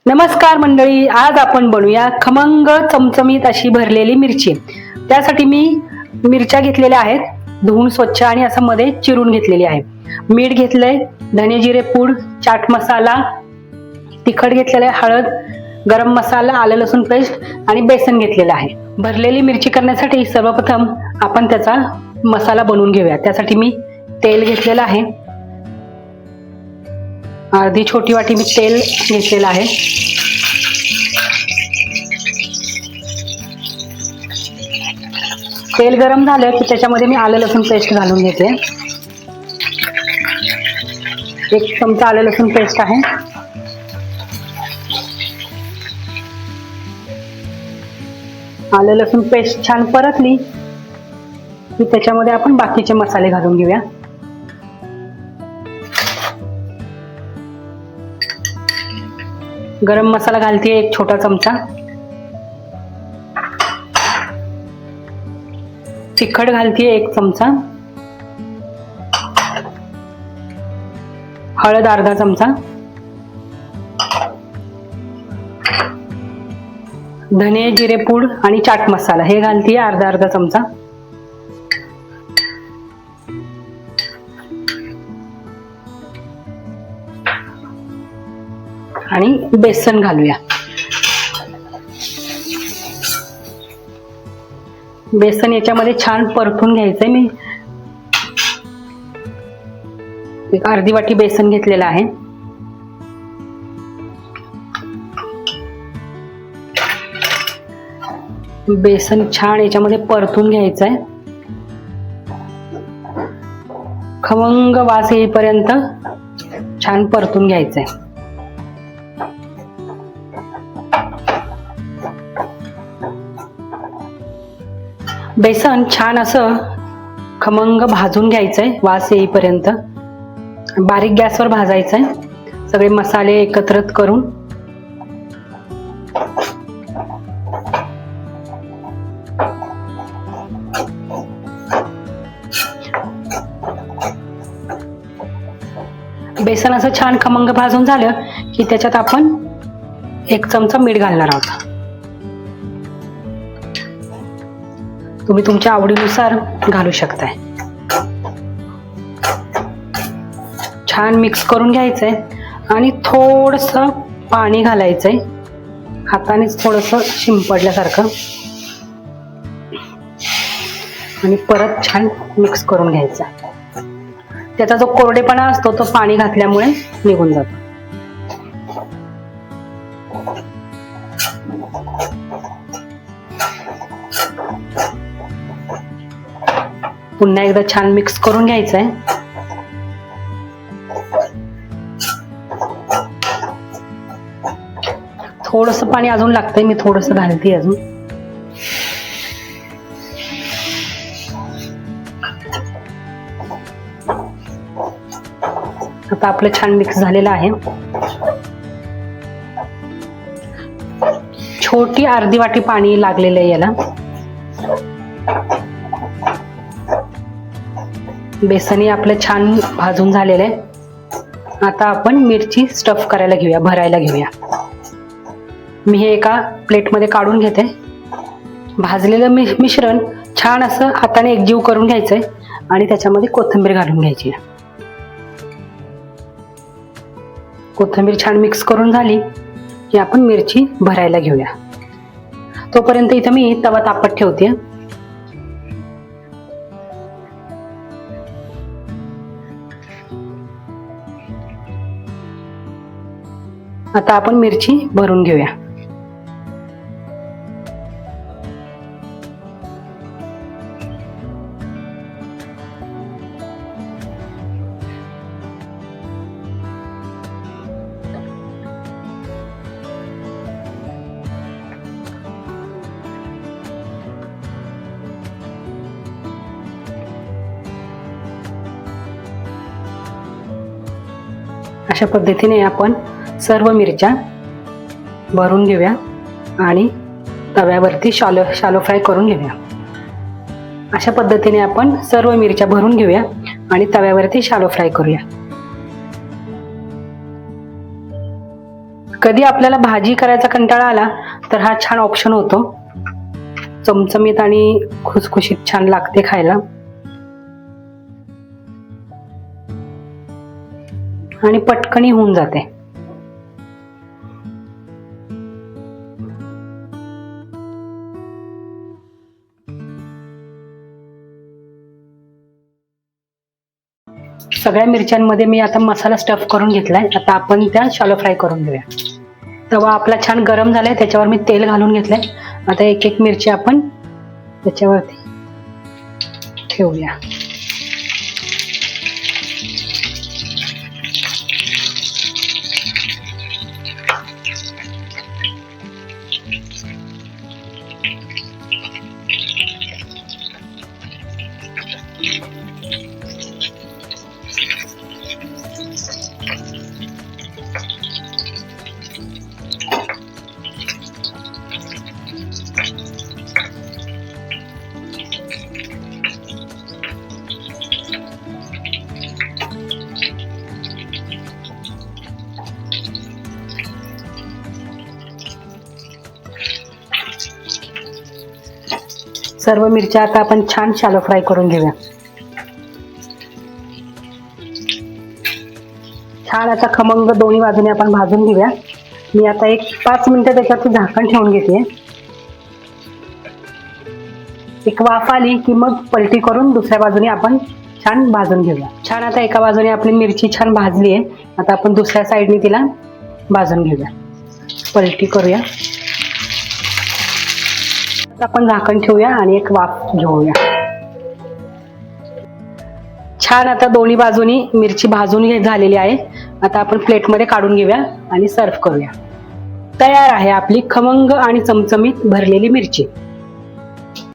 नमस्कार मंडळी, आज आपण बनवूया खमंग चमचमीत अशी भरलेली मिरची। त्यासाठी मी मिरच्या घेतलेल्या आहेत, धुवून स्वच्छ आणि असं मध्ये चिरून घेतलेली आहे। मीठ घेतलंय, धने जिरे पूड, चाट मसाला, तिखट घेतलेलं आहे, हळद, गरम मसाला, आलं लसूण पेस्ट आणि बेसन घेतलेलं आहे। भरलेली मिरची करण्यासाठी सर्वप्रथम आपण त्याचा मसाला बनवून घेऊया। त्यासाठी मी तेल घेतलेलं आहे, अर्धी छोटी वाटी मी तेल घेतलेलं आहे। तेल गरम झालं की त्याच्यामध्ये मी आलं लसूण पेस्ट घालून घेते। 1 चमचा आलं लसूण पेस्ट आहे। आलं लसूण पेस्ट छान परतली की त्याच्यामध्ये आपण बाकीचे मसाले घालून घेऊया। गरम मसाला घालते 1 छोटा चमचा, तिखट घालते 1 चमचा, हळद अर्धा चमचा, धने जिरे पूड आणि चाट मसाला हे घालते अर्धा चमचा, आणि बेसन घालूया। बेसन याच्यामध्ये छान परतून घ्यायचंय। मी 1 अर्धी वाटी बेसन घेतलेलं आहे। बेसन छान याच्यामध्ये परतून घ्यायचंय, खमंग वास येईपर्यंत छान परतून घ्यायचंय। बेसन छान असं खमंग भाजून घ्यायचंय, वास येईपर्यंत बारीक गॅसवर भाजायचंय, सगळे मसाले एकत्र करून। बेसन असं छान खमंग भाजून झालं की त्याच्यात आपण 1 चमचा मीठ घालणार आहोत। तुम्ही तुमच्या आवडीनुसार घालू शकताय। छान मिक्स करून घ्यायचंय आणि थोडंसं पाणी घालायचंय, हातानेच थोडंसं शिंपडल्यासारखं, आणि परत छान मिक्स करून घ्यायचं। त्याचा जो कोरडेपणा असतो तो पाणी घातल्यामुळे निघून जातो। पुन्हा एकदा छान मिक्स करून घ्यायचंय। थोडंसं पाणी अजून लागतंय, मी थोडंसं घालते अजून। आता आपलं छान मिक्स झालेलं आहे। छोटी अर्धी वाटी पाणी लागलेलं आहे याला। बेसनही आपलं छान भाजून झालेलं आहे। आता आपण मिरची स्टफ करायला घेऊया, भरायला घेऊया। मी हे एका प्लेटमध्ये काढून घेते। भाजलेलं मिश्रण छान असं हाताने एकजीव करून घ्यायचंय आणि त्याच्यामध्ये कोथिंबीर घालून घ्यायची। कोथिंबीर छान मिक्स करून झाली की आपण मिरची भरायला घेऊया। तोपर्यंत इथं मी तवा तापत ठेवते। आता आपण मिरची भरून घेऊया। अशा पद्धतीने आपण सर्व मिरच्या भरून घेऊया आणि तव्यावरती शालो फ्राय करून घेऊया। अशा पद्धतीने आपण सर्व मिरच्या भरून घेऊया आणि तव्यावरती शालो फ्राय करूया। कधी आपल्याला भाजी करायचा कंटाळा आला तर हा छान ऑप्शन होतो. चमचमीत आणि खुसखुशीत छान लागते खायला. आणि पटकनी होऊन जाते. सगळ्या मिरच्यांमध्ये मी आता मसाला स्टफ करून घेतलाय. आता आपण त्या शॅलो फ्राय करून घेऊया. तवा आपला छान गरम झालाय, त्याच्यावर मी तेल घालून घेतलंय. आता एक एक मिरची आपण त्याच्यावरती ठेवूया. सर्व मिरच्या आता आपण छान शॅलो फ्राय करून घेऊया. छान आता खमंग दोन्ही बाजूने आपण भाजून घेऊया. मी आता एक 5 मिनिटं त्याच्यावरती झाकण ठेवून घेते. एक वाफ आली की मग पलटी करून दुसऱ्या बाजूने आपण छान भाजून घेऊया. छान आता एका बाजूने आपली मिरची छान भाजली आहे. आता आपण दुसऱ्या साईडने तिला भाजून घेऊया. पलटी करूया. आपण झाकण ठेवूया आणि एक वाफ घेऊया. छान आता दोन्ही बाजूनी मिरची भाजून झालेली आहे. आता आपण प्लेटमध्ये काढून घेऊया आणि सर्व्ह करूया. तयार आहे आपली खमंग आणि चमचमीत भरलेली मिरची.